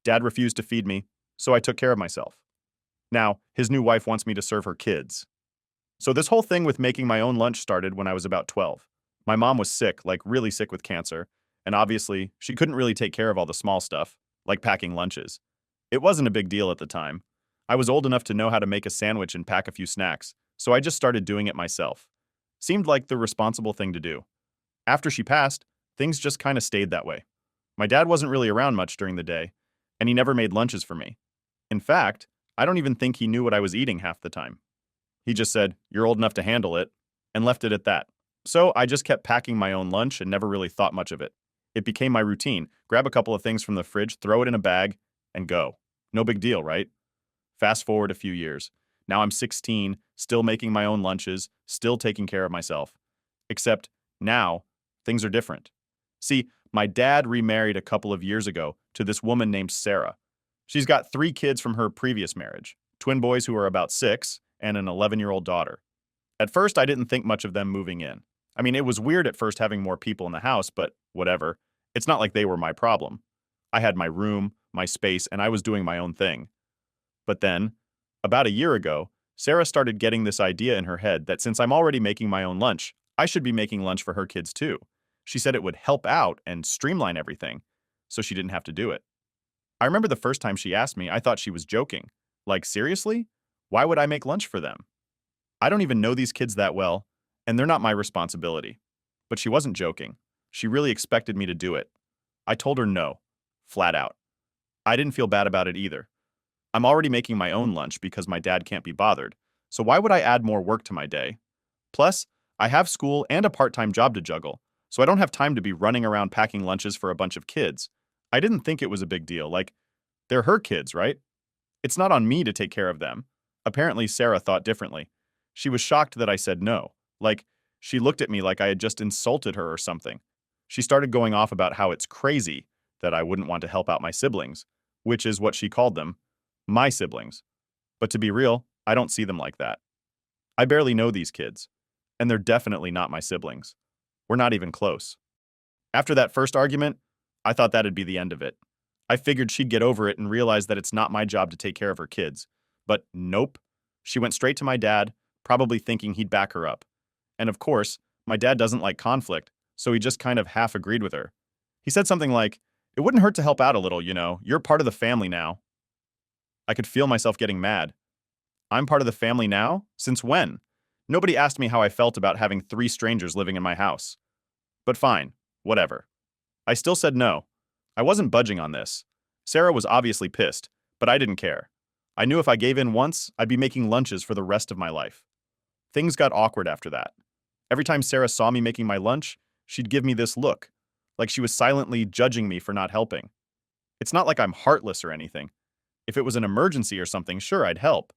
Dad refused to feed me, so I took care of myself. Now, his new wife wants me to serve her kids. So this whole thing with making my own lunch started when I was about 12. My mom was sick, like really sick with cancer, and obviously, she couldn't really take care of all the small stuff, like packing lunches. It wasn't a big deal at the time. I was old enough to know how to make a sandwich and pack a few snacks, so I just started doing it myself. Seemed like the responsible thing to do. After she passed, things just kind of stayed that way. My dad wasn't really around much during the day, and he never made lunches for me. In fact, I don't even think he knew what I was eating half the time. He just said, "You're old enough to handle it," and left it at that. So I just kept packing my own lunch and never really thought much of it. It became my routine. Grab a couple of things from the fridge, throw it in a bag, and go. No big deal, right? Fast forward a few years. Now I'm 16, still making my own lunches, still taking care of myself. Except now, things are different. See, my dad remarried a couple of years ago to this woman named Sarah. She's got 3 kids from her previous marriage, twin boys who are about 6 and an 11-year-old daughter. At first, I didn't think much of them moving in. I mean, it was weird at first having more people in the house, but whatever. It's not like they were my problem. I had my room, my space, and I was doing my own thing. But then, about a year ago, Sarah started getting this idea in her head that since I'm already making my own lunch, I should be making lunch for her kids too. She said it would help out and streamline everything, so she didn't have to do it. I remember the first time she asked me, I thought she was joking. Like, seriously? Why would I make lunch for them? I don't even know these kids that well, and they're not my responsibility. But she wasn't joking. She really expected me to do it. I told her no, flat out. I didn't feel bad about it either. I'm already making my own lunch because my dad can't be bothered, so why would I add more work to my day? Plus, I have school and a part-time job to juggle, so I don't have time to be running around packing lunches for a bunch of kids. I didn't think it was a big deal, like, they're her kids, right? It's not on me to take care of them. Apparently, Sarah thought differently. She was shocked that I said no. Like, she looked at me like I had just insulted her or something. She started going off about how it's crazy that I wouldn't want to help out my siblings, which is what she called them, my siblings. But to be real, I don't see them like that. I barely know these kids, and they're definitely not my siblings. We're not even close. After that first argument, I thought that'd be the end of it. I figured she'd get over it and realize that it's not my job to take care of her kids. But nope. She went straight to my dad, probably thinking he'd back her up. And of course, my dad doesn't like conflict, so he just kind of half agreed with her. He said something like, "It wouldn't hurt to help out a little, you know. You're part of the family now." I could feel myself getting mad. I'm part of the family now? Since when? Nobody asked me how I felt about having 3 strangers living in my house. But fine, whatever. I still said no. I wasn't budging on this. Sarah was obviously pissed, but I didn't care. I knew if I gave in once, I'd be making lunches for the rest of my life. Things got awkward after that. Every time Sarah saw me making my lunch, she'd give me this look, like she was silently judging me for not helping. It's not like I'm heartless or anything. If it was an emergency or something, sure, I'd help.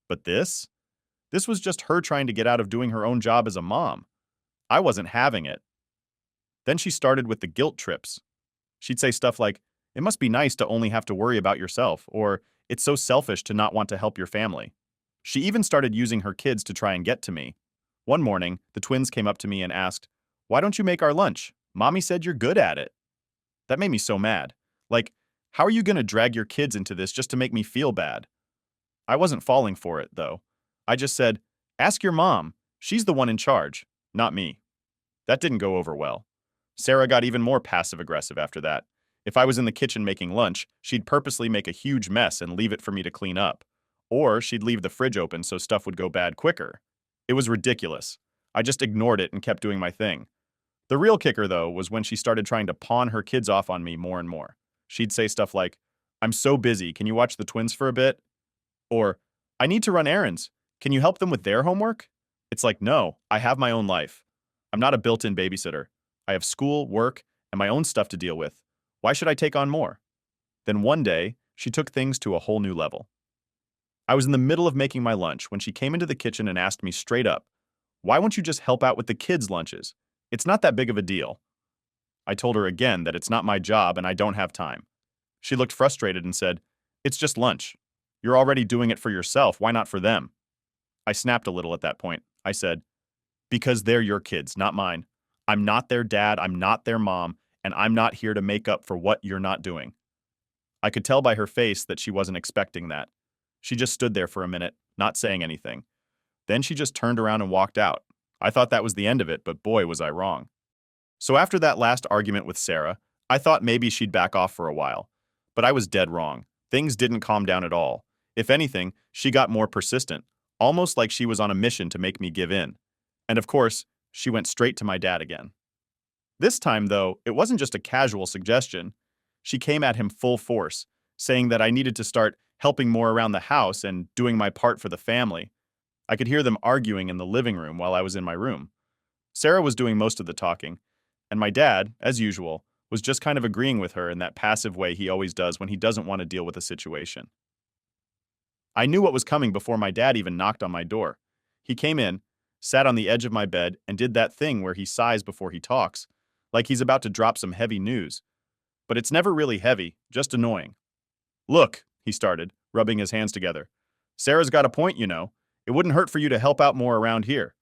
But this? This was just her trying to get out of doing her own job as a mom. I wasn't having it. Then she started with the guilt trips. She'd say stuff like, "It must be nice to only have to worry about yourself," or "It's so selfish to not want to help your family." She even started using her kids to try and get to me. One morning, the twins came up to me and asked, "Why don't you make our lunch? Mommy said you're good at it." That made me so mad. Like, how are you going to drag your kids into this just to make me feel bad? I wasn't falling for it, though. I just said, "Ask your mom. She's the one in charge, not me." That didn't go over well. Sarah got even more passive-aggressive after that. If I was in the kitchen making lunch, she'd purposely make a huge mess and leave it for me to clean up. Or she'd leave the fridge open so stuff would go bad quicker. It was ridiculous. I just ignored it and kept doing my thing. The real kicker, though, was when she started trying to pawn her kids off on me more and more. She'd say stuff like, "I'm so busy, can you watch the twins for a bit?" Or, "I need to run errands. Can you help them with their homework?" It's like, no, I have my own life. I'm not a built-in babysitter. I have school, work, and my own stuff to deal with. Why should I take on more? Then one day, she took things to a whole new level. I was in the middle of making my lunch when she came into the kitchen and asked me straight up, "Why won't you just help out with the kids' lunches? It's not that big of a deal." I told her again that it's not my job and I don't have time. She looked frustrated and said, "It's just lunch. You're already doing it for yourself, why not for them?" I snapped a little at that point. I said, "Because they're your kids, not mine. I'm not their dad, I'm not their mom, and I'm not here to make up for what you're not doing." I could tell by her face that she wasn't expecting that. She just stood there for a minute, not saying anything. Then she just turned around and walked out. I thought that was the end of it, but boy, was I wrong. So after that last argument with Sarah, I thought maybe she'd back off for a while. But I was dead wrong. Things didn't calm down at all. If anything, she got more persistent, almost like she was on a mission to make me give in. And of course, she went straight to my dad again. This time, though, it wasn't just a casual suggestion. She came at him full force, saying that I needed to start helping more around the house and doing my part for the family. I could hear them arguing in the living room while I was in my room. Sarah was doing most of the talking, and my dad, as usual, was just kind of agreeing with her in that passive way he always does when he doesn't want to deal with a situation. I knew what was coming before my dad even knocked on my door. He came in, sat on the edge of my bed, and did that thing where he sighs before he talks, like he's about to drop some heavy news. But it's never really heavy, just annoying. "Look," he started, rubbing his hands together. "Sarah's got a point, you know. It wouldn't hurt for you to help out more around here."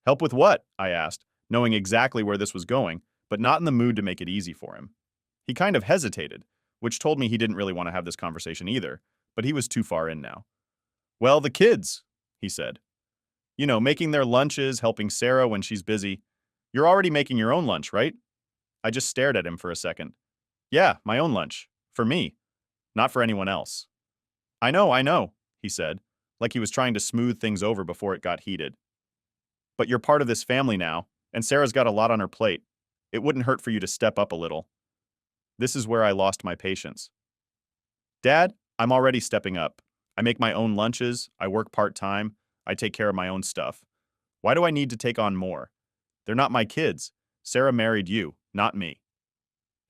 "Help with what?" I asked, knowing exactly where this was going, but not in the mood to make it easy for him. He kind of hesitated, which told me he didn't really want to have this conversation either, but he was too far in now. "Well, the kids," he said. "You know, making their lunches, helping Sarah when she's busy. You're already making your own lunch, right?" I just stared at him for a second. "Yeah, my own lunch. For me. Not for anyone else." I know," he said, like he was trying to smooth things over before it got heated. "But you're part of this family now, and Sarah's got a lot on her plate. It wouldn't hurt for you to step up a little." This is where I lost my patience. "Dad, I'm already stepping up. I make my own lunches, I work part-time, I take care of my own stuff. Why do I need to take on more? They're not my kids. Sarah married you, not me."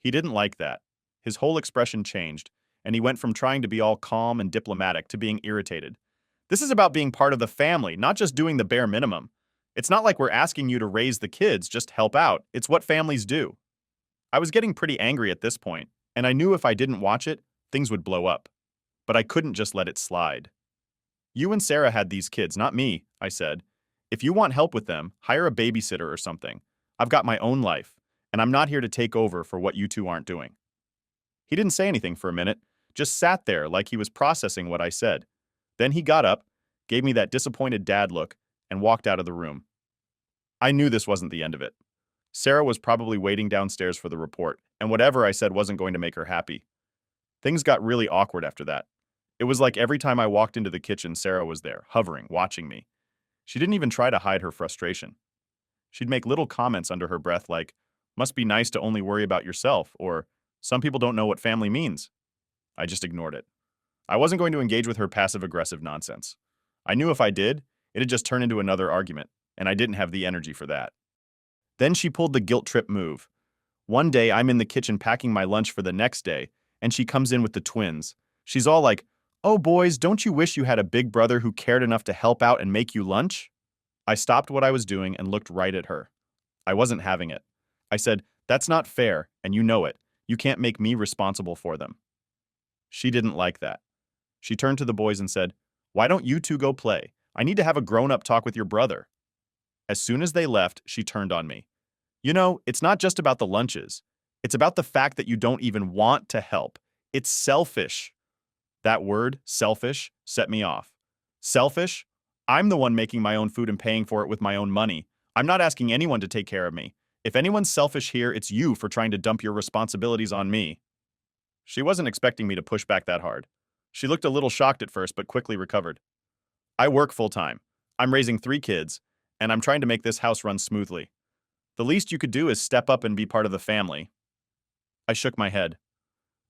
He didn't like that. His whole expression changed, and he went from trying to be all calm and diplomatic to being irritated. "This is about being part of the family, not just doing the bare minimum. It's not like we're asking you to raise the kids, just help out. It's what families do." I was getting pretty angry at this point, and I knew if I didn't watch it, things would blow up. But I couldn't just let it slide. "You and Sarah had these kids, not me," I said. "If you want help with them, hire a babysitter or something. I've got my own life, and I'm not here to take over for what you two aren't doing." He didn't say anything for a minute, just sat there like he was processing what I said. Then he got up, gave me that disappointed dad look, and walked out of the room. I knew this wasn't the end of it. Sarah was probably waiting downstairs for the report, and whatever I said wasn't going to make her happy. Things got really awkward after that. It was like every time I walked into the kitchen, Sarah was there, hovering, watching me. She didn't even try to hide her frustration. She'd make little comments under her breath like, "Must be nice to only worry about yourself," or "Some people don't know what family means." I just ignored it. I wasn't going to engage with her passive-aggressive nonsense. I knew if I did, it'd just turn into another argument, and I didn't have the energy for that. Then she pulled the guilt trip move. One day, I'm in the kitchen packing my lunch for the next day, and she comes in with the twins. She's all like, "Oh, boys, don't you wish you had a big brother who cared enough to help out and make you lunch?" I stopped what I was doing and looked right at her. I wasn't having it. I said, "That's not fair, and you know it. You can't make me responsible for them." She didn't like that. She turned to the boys and said, "Why don't you two go play? I need to have a grown-up talk with your brother." As soon as they left, she turned on me. "You know, it's not just about the lunches. It's about the fact that you don't even want to help. It's selfish." That word, selfish, set me off. Selfish? I'm the one making my own food and paying for it with my own money. I'm not asking anyone to take care of me. If anyone's selfish here, it's you for trying to dump your responsibilities on me. She wasn't expecting me to push back that hard. She looked a little shocked at first, but quickly recovered. "I work full-time. I'm raising 3 kids, and I'm trying to make this house run smoothly. The least you could do is step up and be part of the family." I shook my head.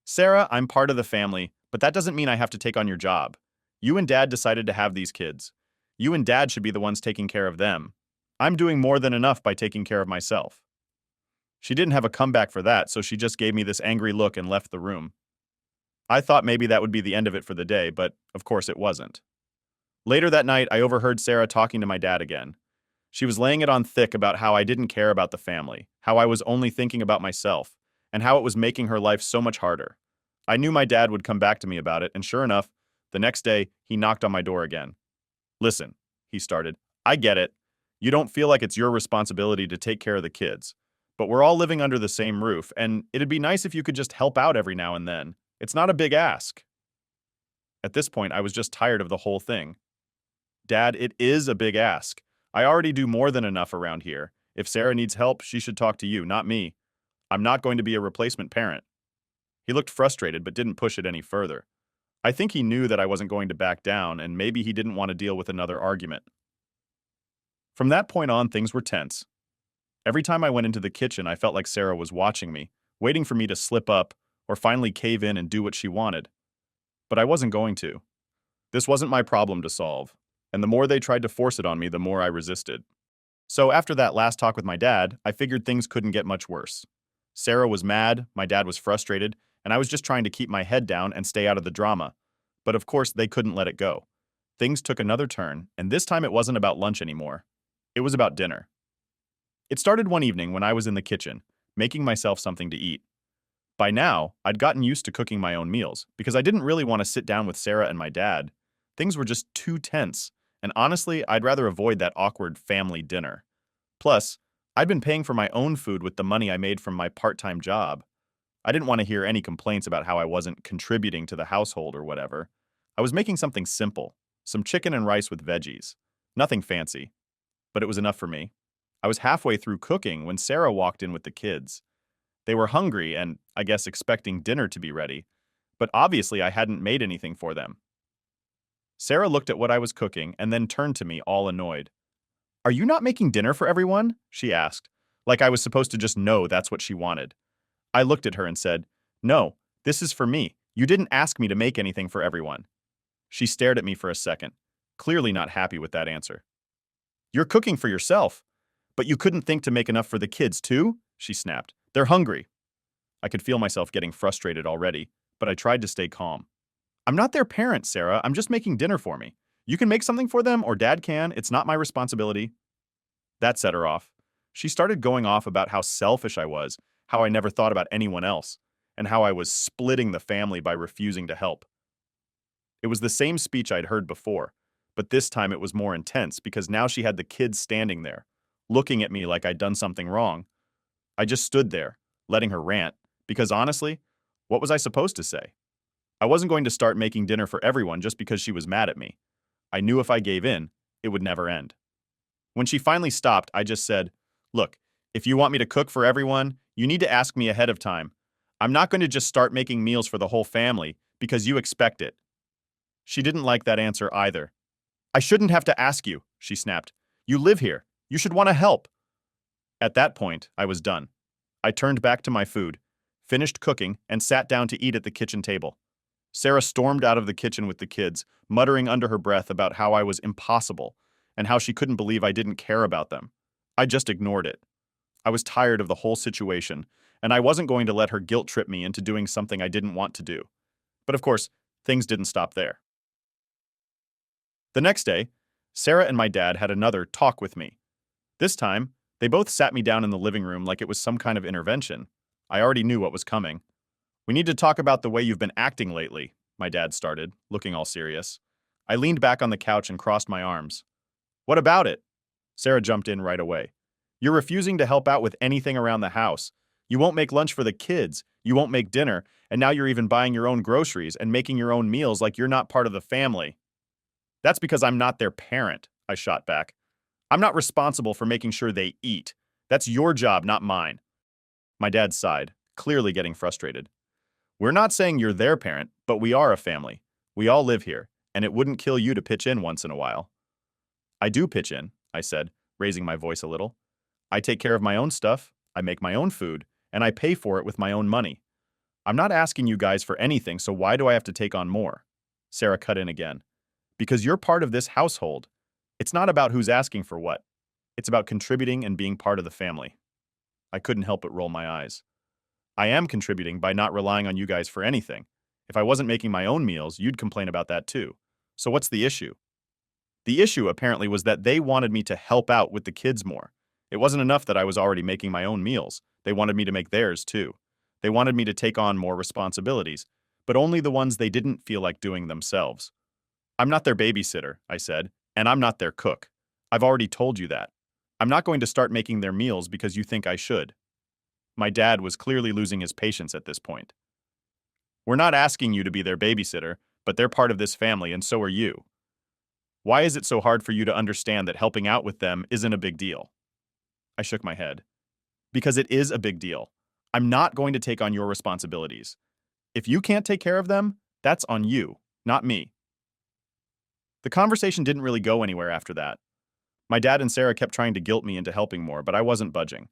"Sarah, I'm part of the family, but that doesn't mean I have to take on your job. You and Dad decided to have these kids. You and Dad should be the ones taking care of them. I'm doing more than enough by taking care of myself." She didn't have a comeback for that, so she just gave me this angry look and left the room. I thought maybe that would be the end of it for the day, but of course it wasn't. Later that night, I overheard Sarah talking to my dad again. She was laying it on thick about how I didn't care about the family, how I was only thinking about myself, and how it was making her life so much harder. I knew my dad would come back to me about it, and sure enough, the next day, he knocked on my door again. "Listen," he started, "I get it. You don't feel like it's your responsibility to take care of the kids. But we're all living under the same roof, and it'd be nice if you could just help out every now and then. It's not a big ask. At this point, I was just tired of the whole thing. Dad, it is a big ask. I already do more than enough around here. If Sarah needs help, she should talk to you, not me. I'm not going to be a replacement parent. He looked frustrated but didn't push it any further. I think he knew that I wasn't going to back down, and maybe he didn't want to deal with another argument. From that point on, things were tense. Every time I went into the kitchen, I felt like Sarah was watching me, waiting for me to slip up or finally cave in and do what she wanted. But I wasn't going to. This wasn't my problem to solve, and the more they tried to force it on me, the more I resisted. So after that last talk with my dad, I figured things couldn't get much worse. Sarah was mad, my dad was frustrated, and I was just trying to keep my head down and stay out of the drama. But of course, they couldn't let it go. Things took another turn, and this time it wasn't about lunch anymore. It was about dinner. It started one evening when I was in the kitchen, making myself something to eat. By now, I'd gotten used to cooking my own meals, because I didn't really want to sit down with Sarah and my dad. Things were just too tense, and honestly, I'd rather avoid that awkward family dinner. Plus, I'd been paying for my own food with the money I made from my part-time job. I didn't want to hear any complaints about how I wasn't contributing to the household or whatever. I was making something simple, some chicken and rice with veggies. Nothing fancy, but it was enough for me. I was halfway through cooking when Sarah walked in with the kids. They were hungry and, I guess, expecting dinner to be ready, but obviously I hadn't made anything for them. Sarah looked at what I was cooking and then turned to me all annoyed. "Are you not making dinner for everyone?" she asked, like I was supposed to just know that's what she wanted. I looked at her and said, "No, this is for me. You didn't ask me to make anything for everyone." She stared at me for a second, clearly not happy with that answer. "You're cooking for yourself, but you couldn't think to make enough for the kids too?" she snapped. "They're hungry." I could feel myself getting frustrated already, but I tried to stay calm. "I'm not their parent, Sarah. I'm just making dinner for me. You can make something for them, or Dad can. It's not my responsibility." That set her off. She started going off about how selfish I was, how I never thought about anyone else, and how I was splitting the family by refusing to help. It was the same speech I'd heard before, but this time it was more intense because now she had the kids standing there, looking at me like I'd done something wrong. I just stood there, letting her rant, because honestly, what was I supposed to say? I wasn't going to start making dinner for everyone just because she was mad at me. I knew if I gave in, it would never end. When she finally stopped, I just said, "Look, if you want me to cook for everyone, you need to ask me ahead of time. I'm not going to just start making meals for the whole family because you expect it." She didn't like that answer either. "I shouldn't have to ask you," she snapped. "You live here. You should want to help." At that point, I was done. I turned back to my food, finished cooking, and sat down to eat at the kitchen table. Sarah stormed out of the kitchen with the kids, muttering under her breath about how I was impossible and how she couldn't believe I didn't care about them. I just ignored it. I was tired of the whole situation, and I wasn't going to let her guilt trip me into doing something I didn't want to do. But of course, things didn't stop there. The next day, Sarah and my dad had another talk with me. This time, they both sat me down in the living room like it was some kind of intervention. I already knew what was coming. "We need to talk about the way you've been acting lately," my dad started, looking all serious. I leaned back on the couch and crossed my arms. "What about it?" Sarah jumped in right away. "You're refusing to help out with anything around the house. You won't make lunch for the kids, you won't make dinner, and now you're even buying your own groceries and making your own meals like you're not part of the family." "That's because I'm not their parent," I shot back. "I'm not responsible for making sure they eat. That's your job, not mine." My dad sighed, clearly getting frustrated. "We're not saying you're their parent, but we are a family. We all live here, and it wouldn't kill you to pitch in once in a while." "I do pitch in," I said, raising my voice a little. "I take care of my own stuff, I make my own food, and I pay for it with my own money. I'm not asking you guys for anything, so why do I have to take on more?" Sarah cut in again. "Because you're part of this household. It's not about who's asking for what. It's about contributing and being part of the family." I couldn't help but roll my eyes. "I am contributing by not relying on you guys for anything. If I wasn't making my own meals, you'd complain about that too. So what's the issue?" The issue apparently was that they wanted me to help out with the kids more. It wasn't enough that I was already making my own meals. They wanted me to make theirs too. They wanted me to take on more responsibilities, but only the ones they didn't feel like doing themselves. "I'm not their babysitter," I said, "and I'm not their cook. I've already told you that. I'm not going to start making their meals because you think I should." My dad was clearly losing his patience at this point. We're not asking you to be their babysitter, but they're part of this family and so are you. Why is it so hard for you to understand that helping out with them isn't a big deal? I shook my head. Because it is a big deal. I'm not going to take on your responsibilities. If you can't take care of them, that's on you, not me. The conversation didn't really go anywhere after that. My dad and Sarah kept trying to guilt me into helping more, but I wasn't budging.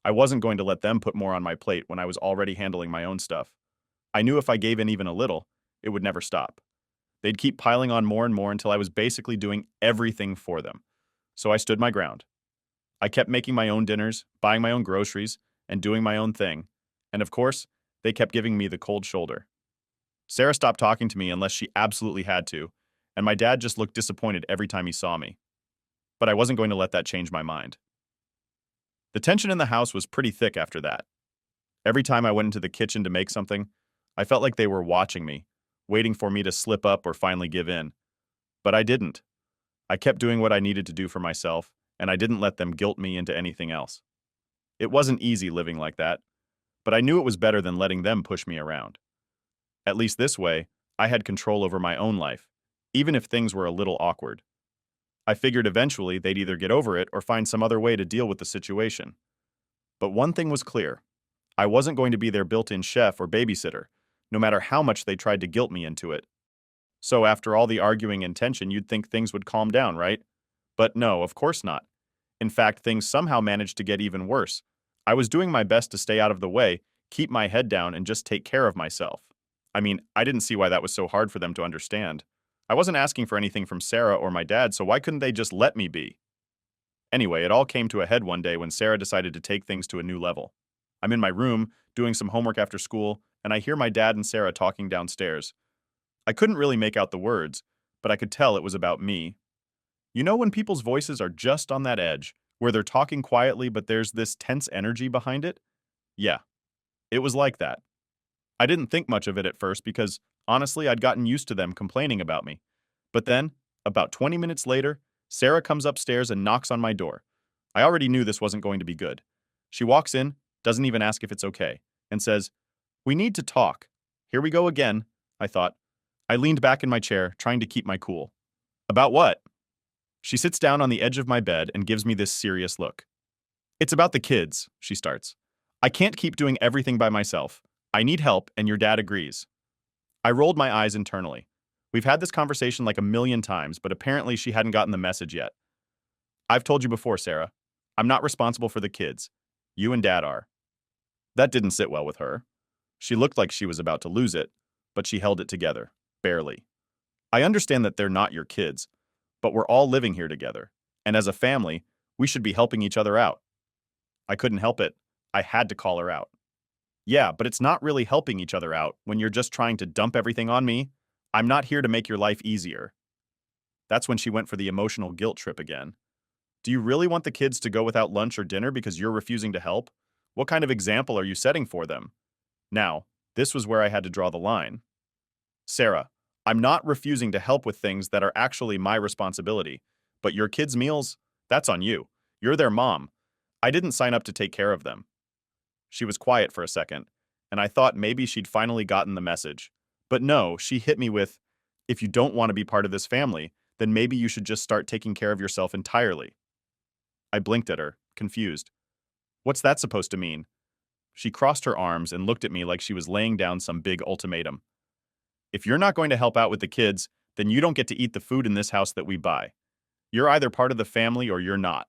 I wasn't going to let them put more on my plate when I was already handling my own stuff. I knew if I gave in even a little, it would never stop. They'd keep piling on more and more until I was basically doing everything for them. So I stood my ground. I kept making my own dinners, buying my own groceries, and doing my own thing. And of course, they kept giving me the cold shoulder. Sarah stopped talking to me unless she absolutely had to, and my dad just looked disappointed every time he saw me. But I wasn't going to let that change my mind. The tension in the house was pretty thick after that. Every time I went into the kitchen to make something, I felt like they were watching me, waiting for me to slip up or finally give in. But I didn't. I kept doing what I needed to do for myself, and I didn't let them guilt me into anything else. It wasn't easy living like that, but I knew it was better than letting them push me around. At least this way, I had control over my own life, even if things were a little awkward. I figured eventually they'd either get over it or find some other way to deal with the situation. But one thing was clear. I wasn't going to be their built-in chef or babysitter, no matter how much they tried to guilt me into it. So after all the arguing and tension, you'd think things would calm down, right? But no, of course not. In fact, things somehow managed to get even worse. I was doing my best to stay out of the way, keep my head down, and just take care of myself. I mean, I didn't see why that was so hard for them to understand. I wasn't asking for anything from Sarah or my dad, so why couldn't they just let me be? Anyway, it all came to a head one day when Sarah decided to take things to a new level. I'm in my room, doing some homework after school, and I hear my dad and Sarah talking downstairs. I couldn't really make out the words, but I could tell it was about me. You know when people's voices are just on that edge, where they're talking quietly but there's this tense energy behind it? Yeah, it was like that. I didn't think much of it at first because, honestly, I'd gotten used to them complaining about me. But then, about 20 minutes later, Sarah comes upstairs and knocks on my door. I already knew this wasn't going to be good. She walks in, doesn't even ask if it's okay, and says, "We need to talk." Here we go again, I thought. I leaned back in my chair, trying to keep my cool. About what? She sits down on the edge of my bed and gives me this serious look. It's about the kids, she starts. I can't keep doing everything by myself. I need help, and your dad agrees. I rolled my eyes internally. We've had this conversation like a million times, but apparently she hadn't gotten the message yet. I've told you before, Sarah. I'm not responsible for the kids. You and Dad are. That didn't sit well with her. She looked like she was about to lose it, but she held it together. Barely. I understand that they're not your kids, but we're all living here together, and as a family, we should be helping each other out. I couldn't help it. I had to call her out. Yeah, but it's not really helping each other out when you're just trying to dump everything on me. I'm not here to make your life easier. That's when she went for the emotional guilt trip again. Do you really want the kids to go without lunch or dinner because you're refusing to help? What kind of example are you setting for them? Now, this was where I had to draw the line. Sarah, I'm not refusing to help with things that are actually my responsibility, but your kids' meals, that's on you. You're their mom. I didn't sign up to take care of them. She was quiet for a second, and I thought maybe she'd finally gotten the message. But no, she hit me with, if you don't want to be part of this family, then maybe you should just start taking care of yourself entirely. I blinked at her, confused. What's that supposed to mean? She crossed her arms and looked at me like she was laying down some big ultimatum. If you're not going to help out with the kids, then you don't get to eat the food in this house that we buy. You're either part of the family or you're not.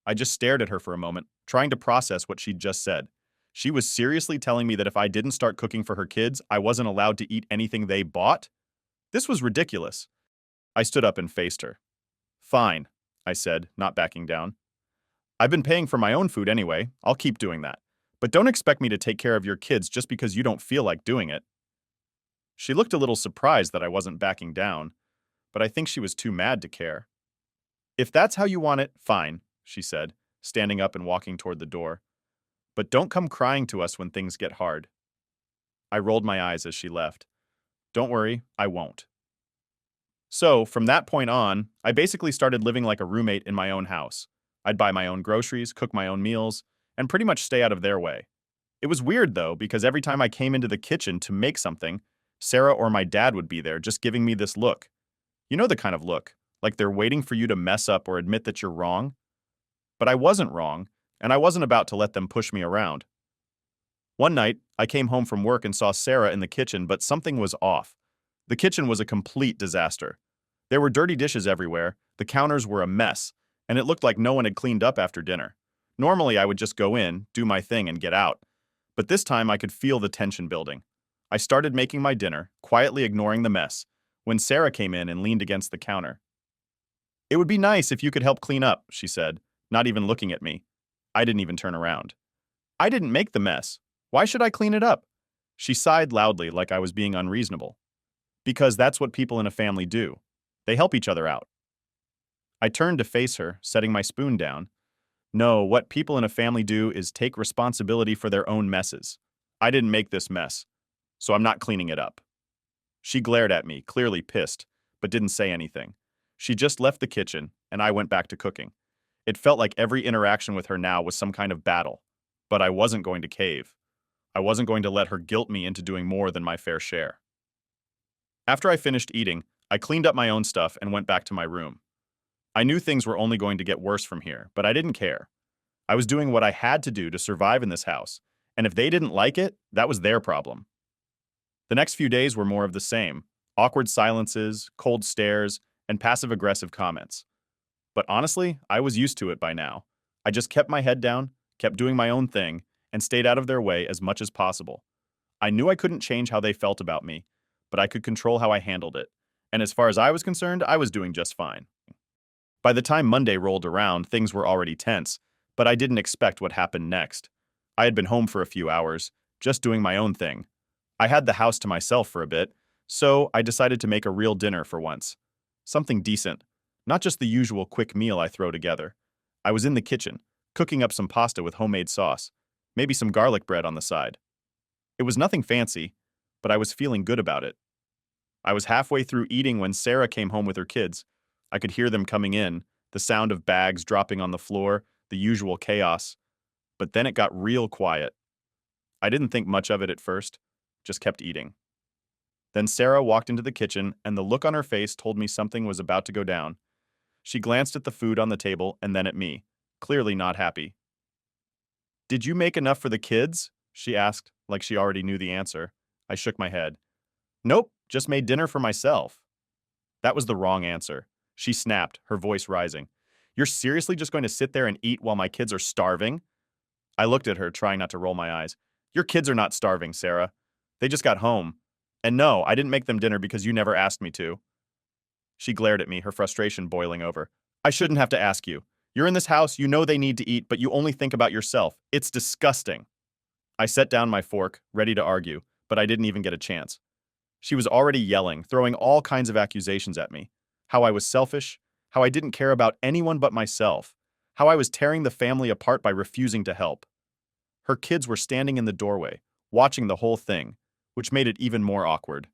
I just stared at her for a moment, trying to process what she'd just said. She was seriously telling me that if I didn't start cooking for her kids, I wasn't allowed to eat anything they bought? This was ridiculous. I stood up and faced her. Fine, I said, not backing down. I've been paying for my own food anyway. I'll keep doing that. But don't expect me to take care of your kids just because you don't feel like doing it. She looked a little surprised that I wasn't backing down, but I think she was too mad to care. If that's how you want it, fine, she said, standing up and walking toward the door. But don't come crying to us when things get hard. I rolled my eyes as she left. Don't worry, I won't. So, from that point on, I basically started living like a roommate in my own house. I'd buy my own groceries, cook my own meals, and pretty much stay out of their way. It was weird, though, because every time I came into the kitchen to make something, Sarah or my dad would be there just giving me this look. You know the kind of look, like they're waiting for you to mess up or admit that you're wrong? But I wasn't wrong, and I wasn't about to let them push me around. One night, I came home from work and saw Sarah in the kitchen, but something was off. The kitchen was a complete disaster. There were dirty dishes everywhere, the counters were a mess, and it looked like no one had cleaned up after dinner. Normally, I would just go in, do my thing, and get out. But this time, I could feel the tension building. I started making my dinner, quietly ignoring the mess, when Sarah came in and leaned against the counter. "It would be nice if you could help clean up," she said, not even looking at me. I didn't even turn around. "I didn't make the mess. Why should I clean it up?" She sighed loudly like I was being unreasonable. "Because that's what people in a family do. They help each other out." I turned to face her, setting my spoon down. "No, what people in a family do is take responsibility for their own messes. I didn't make this mess, so I'm not cleaning it up." She glared at me, clearly pissed, but didn't say anything. She just left the kitchen, and I went back to cooking. It felt like every interaction with her now was some kind of battle, but I wasn't going to cave. I wasn't going to let her guilt me into doing more than my fair share. After I finished eating, I cleaned up my own stuff and went back to my room. I knew things were only going to get worse from here, but I didn't care. I was doing what I had to do to survive in this house, and if they didn't like it, that was their problem. The next few days were more of the same: awkward silences, cold stares, and passive-aggressive comments. But honestly, I was used to it by now. I just kept my head down, kept doing my own thing, and stayed out of their way as much as possible. I knew I couldn't change how they felt about me, but I could control how I handled it. And as far as I was concerned, I was doing just fine. By the time Monday rolled around, things were already tense, but I didn't expect what happened next. I had been home for a few hours, just doing my own thing. I had the house to myself for a bit, so I decided to make a real dinner for once. Something decent, not just the usual quick meal I throw together. I was in the kitchen, cooking up some pasta with homemade sauce, maybe some garlic bread on the side. It was nothing fancy, but I was feeling good about it. I was halfway through eating when Sarah came home with her kids. I could hear them coming in, the sound of bags dropping on the floor, the usual chaos. But then it got real quiet. I didn't think much of it at first, just kept eating. Then Sarah walked into the kitchen, and the look on her face told me something was about to go down. She glanced at the food on the table and then at me, clearly not happy. "Did you make enough for the kids?" she asked, like she already knew the answer. I shook my head. "Nope, just made dinner for myself." That was the wrong answer. She snapped, her voice rising. "You're seriously just going to sit there and eat while my kids are starving?" I looked at her, trying not to roll my eyes. "Your kids are not starving, Sarah. They just got home. And no, I didn't make them dinner because you never asked me to." She glared at me, her frustration boiling over. "I shouldn't have to ask you. You're in this house, you know they need to eat, but you only think about yourself. It's disgusting." I set down my fork, ready to argue, but I didn't even get a chance. She was already yelling, throwing all kinds of accusations at me. How I was selfish, how I didn't care about anyone but myself, how I was tearing the family apart by refusing to help. Her kids were standing in the doorway, watching the whole thing, which made it even more awkward.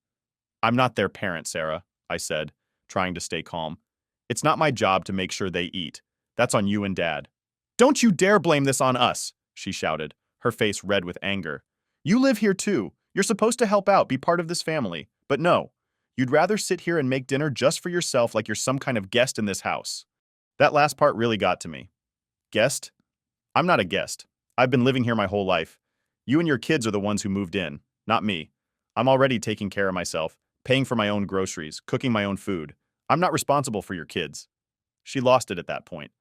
"I'm not their parent, Sarah," I said, trying to stay calm. "It's not my job to make sure they eat. That's on you and Dad." "Don't you dare blame this on us," she shouted, her face red with anger. "You live here too. You're supposed to help out, be part of this family. But no, you'd rather sit here and make dinner just for yourself like you're some kind of guest in this house." That last part really got to me. Guest? I'm not a guest. I've been living here my whole life. You and your kids are the ones who moved in, not me. I'm already taking care of myself, paying for my own groceries, cooking my own food. I'm not responsible for your kids. She lost it at that point.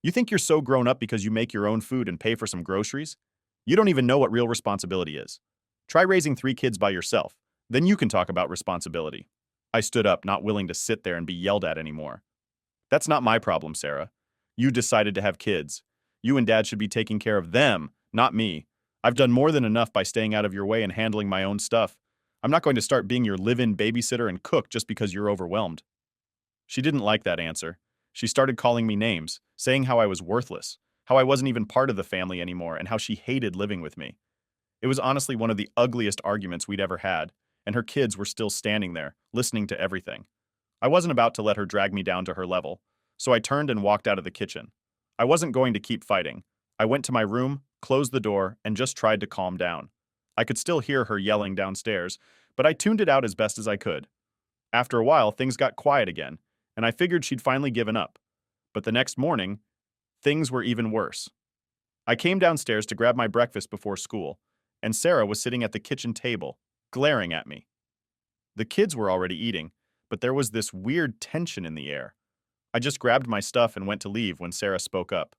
You think you're so grown up because you make your own food and pay for some groceries? You don't even know what real responsibility is. Try raising 3 kids by yourself. Then you can talk about responsibility. I stood up, not willing to sit there and be yelled at anymore. That's not my problem, Sarah. You decided to have kids. You and Dad should be taking care of them, not me. I've done more than enough by staying out of your way and handling my own stuff. I'm not going to start being your live-in babysitter and cook just because you're overwhelmed. She didn't like that answer. She started calling me names, saying how I was worthless, how I wasn't even part of the family anymore, and how she hated living with me. It was honestly one of the ugliest arguments we'd ever had, and her kids were still standing there, listening to everything. I wasn't about to let her drag me down to her level, so I turned and walked out of the kitchen. I wasn't going to keep fighting. I went to my room, closed the door, and just tried to calm down. I could still hear her yelling downstairs, but I tuned it out as best as I could. After a while, things got quiet again, and I figured she'd finally given up. But the next morning, things were even worse. I came downstairs to grab my breakfast before school, and Sarah was sitting at the kitchen table, glaring at me. The kids were already eating, but there was this weird tension in the air. I just grabbed my stuff and went to leave when Sarah spoke up.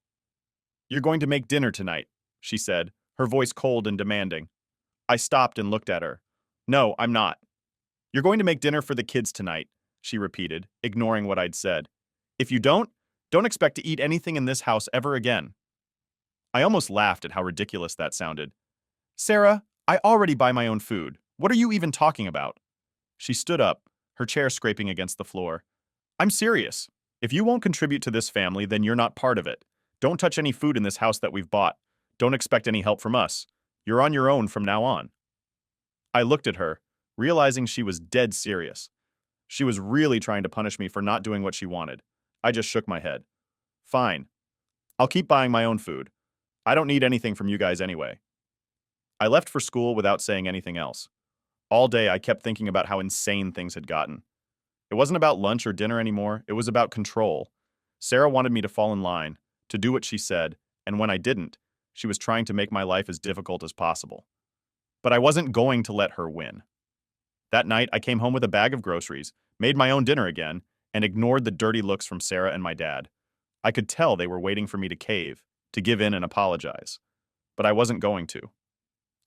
"You're going to make dinner tonight," she said, her voice cold and demanding. I stopped and looked at her. "No, I'm not." "You're going to make dinner for the kids tonight," she repeated, ignoring what I'd said. "If you don't expect to eat anything in this house ever again." I almost laughed at how ridiculous that sounded. "Sarah, I already buy my own food. What are you even talking about?" She stood up, her chair scraping against the floor. "I'm serious. If you won't contribute to this family, then you're not part of it. Don't touch any food in this house that we've bought. Don't expect any help from us. You're on your own from now on." I looked at her, realizing she was dead serious. She was really trying to punish me for not doing what she wanted. I just shook my head. "Fine. I'll keep buying my own food. I don't need anything from you guys anyway." I left for school without saying anything else. All day I kept thinking about how insane things had gotten. It wasn't about lunch or dinner anymore, it was about control. Sarah wanted me to fall in line, to do what she said, and when I didn't, she was trying to make my life as difficult as possible. But I wasn't going to let her win. That night, I came home with a bag of groceries, made my own dinner again, and ignored the dirty looks from Sarah and my dad. I could tell they were waiting for me to cave, to give in and apologize. But I wasn't going to.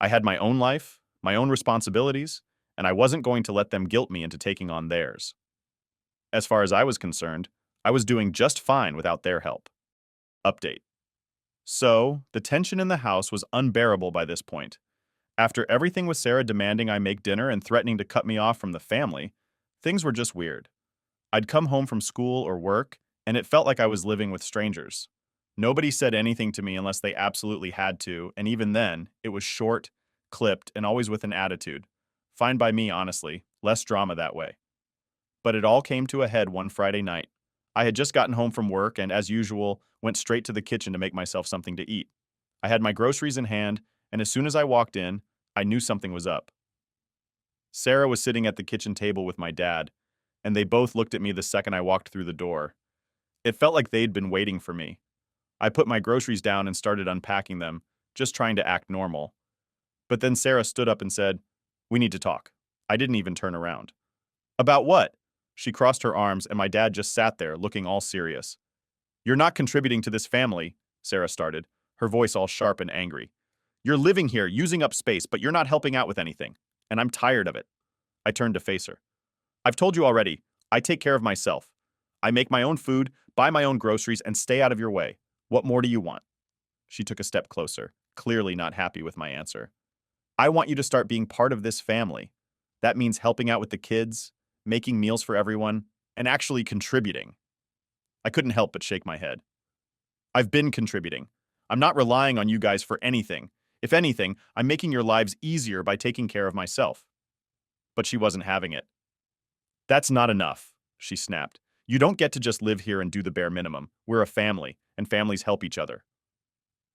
I had my own life, my own responsibilities, and I wasn't going to let them guilt me into taking on theirs. As far as I was concerned, I was doing just fine without their help. Update. So, the tension in the house was unbearable by this point. After everything with Sarah demanding I make dinner and threatening to cut me off from the family, things were just weird. I'd come home from school or work, and it felt like I was living with strangers. Nobody said anything to me unless they absolutely had to, and even then, it was short, clipped, and always with an attitude. Fine by me, honestly. Less drama that way. But it all came to a head one Friday night. I had just gotten home from work and, as usual, went straight to the kitchen to make myself something to eat. I had my groceries in hand, and as soon as I walked in, I knew something was up. Sarah was sitting at the kitchen table with my dad, and they both looked at me the second I walked through the door. It felt like they'd been waiting for me. I put my groceries down and started unpacking them, just trying to act normal. But then Sarah stood up and said, "We need to talk." I didn't even turn around. "About what?" She crossed her arms, and my dad just sat there, looking all serious. "You're not contributing to this family," Sarah started, her voice all sharp and angry. "You're living here, using up space, but you're not helping out with anything. And I'm tired of it." I turned to face her. "I've told you already, I take care of myself. I make my own food, buy my own groceries, and stay out of your way. What more do you want?" She took a step closer, clearly not happy with my answer. "I want you to start being part of this family. That means helping out with the kids, making meals for everyone, and actually contributing." I couldn't help but shake my head. "I've been contributing. I'm not relying on you guys for anything. If anything, I'm making your lives easier by taking care of myself." But she wasn't having it. "That's not enough," she snapped. "You don't get to just live here and do the bare minimum. We're a family, and families help each other."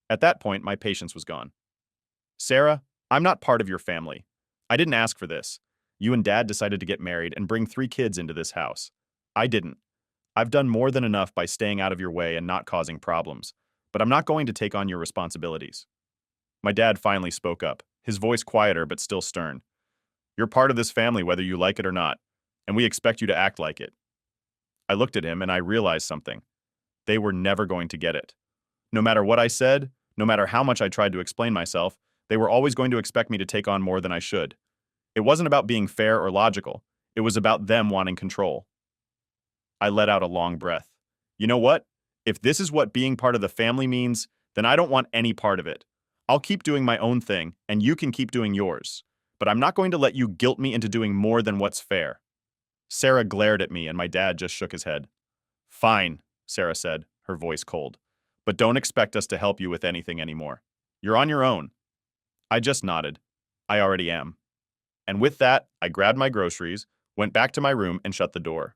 At that point, my patience was gone. "Sarah, I'm not part of your family. I didn't ask for this. You and Dad decided to get married and bring 3 kids into this house. I didn't. I've done more than enough by staying out of your way and not causing problems, but I'm not going to take on your responsibilities." My dad finally spoke up, his voice quieter but still stern. "You're part of this family whether you like it or not, and we expect you to act like it." I looked at him and I realized something. They were never going to get it. No matter what I said, no matter how much I tried to explain myself, they were always going to expect me to take on more than I should. It wasn't about being fair or logical. It was about them wanting control. I let out a long breath. You know what? If this is what being part of the family means, then I don't want any part of it. I'll keep doing my own thing, and you can keep doing yours. But I'm not going to let you guilt me into doing more than what's fair. Sarah glared at me, and my dad just shook his head. "Fine," Sarah said, her voice cold. "But don't expect us to help you with anything anymore. You're on your own." I just nodded. I already am. And with that, I grabbed my groceries, went back to my room, and shut the door.